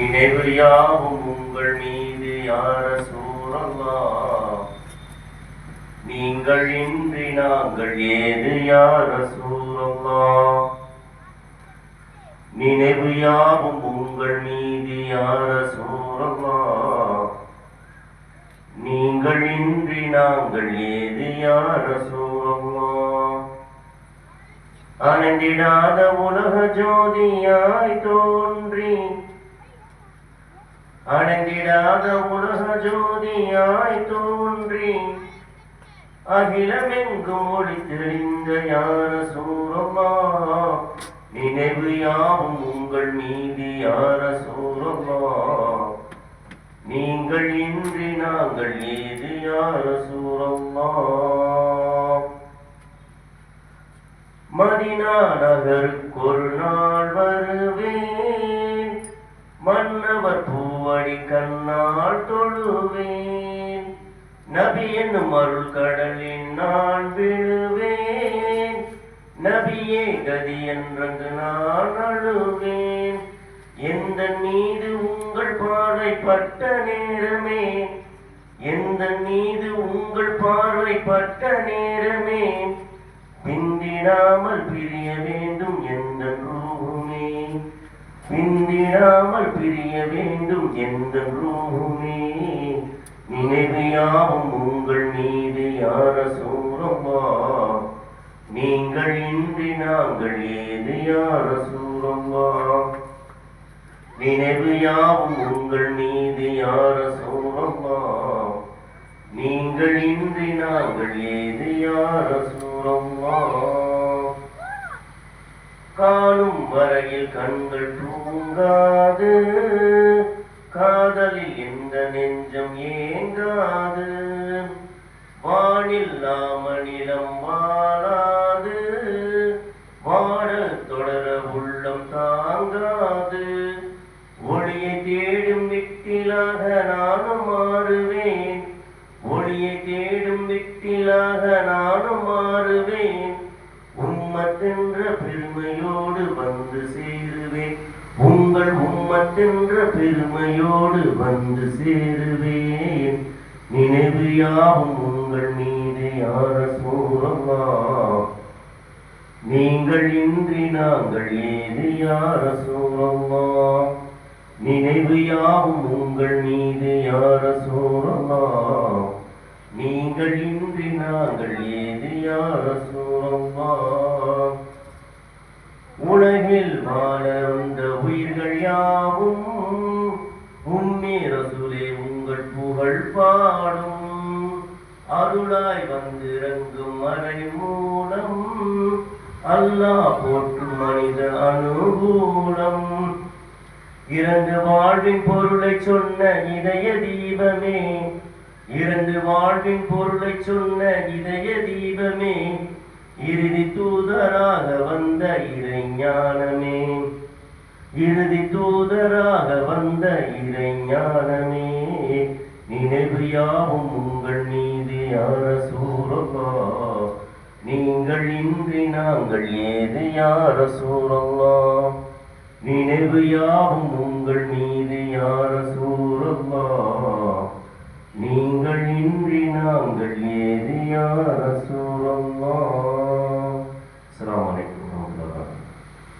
நினைவு யாவும் உங்கள் மீது யார் ரசூலல்லாஹ். நீங்கள் இன்றி நாங்கள் ஏது யார் ரசூலல்லாஹ். நினைவு யாவும் உங்கள் மீது யார் ரசூலல்லாஹ். நீங்கள் இன்றி நாங்கள் ஏது யார் ரசூலல்லாஹ். அணைந்திடாத உலக ஜோதியாய் தோன்றி அணைந்திடாத உலக ஜோதியாய் தோன்றி அகிலமெங்கும் ஒளி தெளிந்த யார் ரசூலல்லாஹ். நினைவு யாவும் உங்கள் மீது யார் ரசூலல்லாஹ். நீங்கள் இன்றி நாங்கள் ஏது யார் ரசூலல்லாஹ். மதீனா நகருக்கொரு நாள் வருவேன், மன்னவர் பூவடி கண்ணால் தொழுவேன். நபி என்னும் அருள் கடலில் நான் விழுவேன், நபியே கதி என்றங்கு நான் அழுவேன். எந்த மீது உங்கள் பார்வைப்பட்ட நேரமே, எந்த மீது உங்கள் பார்வைப்பட்ட நேரமே, பிந்திடாமல் பிரிய வேண்டும் எந்த ரூஹுமே, பிந்திடாமல் பிரிய வேண்டும் எந்த ரூஹுமே. நினைவு யாவும் உங்கள் மீது யார் ரசூலல்லாஹ். நீங்கள் இன்றி நாங்கள் ஏது யார் ரசூலல்லாஹ். நினைவு யாவும் உங்கள் மீது யார் ரசூலல்லாஹ். நீங்கள் இன்றி நாங்கள் ஏது யார் ரசூலல்லாஹ். காணும் வரையில் கண்கள் தூங்காது, காதலில் எந்த நெஞ்சம் ஏங்காது. வானில்லாமல் நிலம் வாழாது, வாடல் தொடர உள்ளம் தாங்காது. ஒளியை தேடும் விட்டிலாக நானும் மாறுவேன், ஒளியை தேடும் விட்டிலாக நானும் மாறுவேன். உம்மத்தென்ற பெருமையோடு வந்து சேருவேன், உங்கள் உம்மத்தென்ற பெருமையோடு வந்து சேருவேன். நினைவு யாவும் உங்கள் மீது யார் ரசூலல்லாஹ். நீங்கள் இன்றி நாங்கள் ஏது யார் ரசூலல்லாஹ். நினைவு யாவும் உங்கள் மீது யார் ரசூலல்லாஹ். நீங்கள் இன்றி நாங்கள் ஏது யார் ரசூலல்லாஹ். உலகில் வாழ வந்த உயிர்கள் யாவும் உம்மே ரசூலே உங்கள் புகழ் பாடும். அருளாய் வந்திறங்கும் மறை மூலம் அல்லாஹ் போற்றும் மனித அனுகூலம். இறந்து வாழ்வின் பொருளை சொன்ன இதய தீபமே, இறந்து வாழ்வின் பொருளை சொன்ன இதய தீபமே. இறுதி தூதராக வந்த இறைஞானமே, இறுதி தூதராக வந்த இறைஞானமே. நினைவு யாவும் உங்கள் மீது யார் ரசூலல்லாஹ். நீங்கள் இன்றி நாங்கள் ஏது யார் ரசூலல்லாஹ். நினைவு யாவும் உங்கள் மீது யார் ரசூலல்லாஹ். நீங்கள் இன்றி நாங்கள் ஏது யார் ரசூலல்லாஹ். அஸ்ஸலாமு அலைக்கும் வரஹ்மத்துல்லாஹி.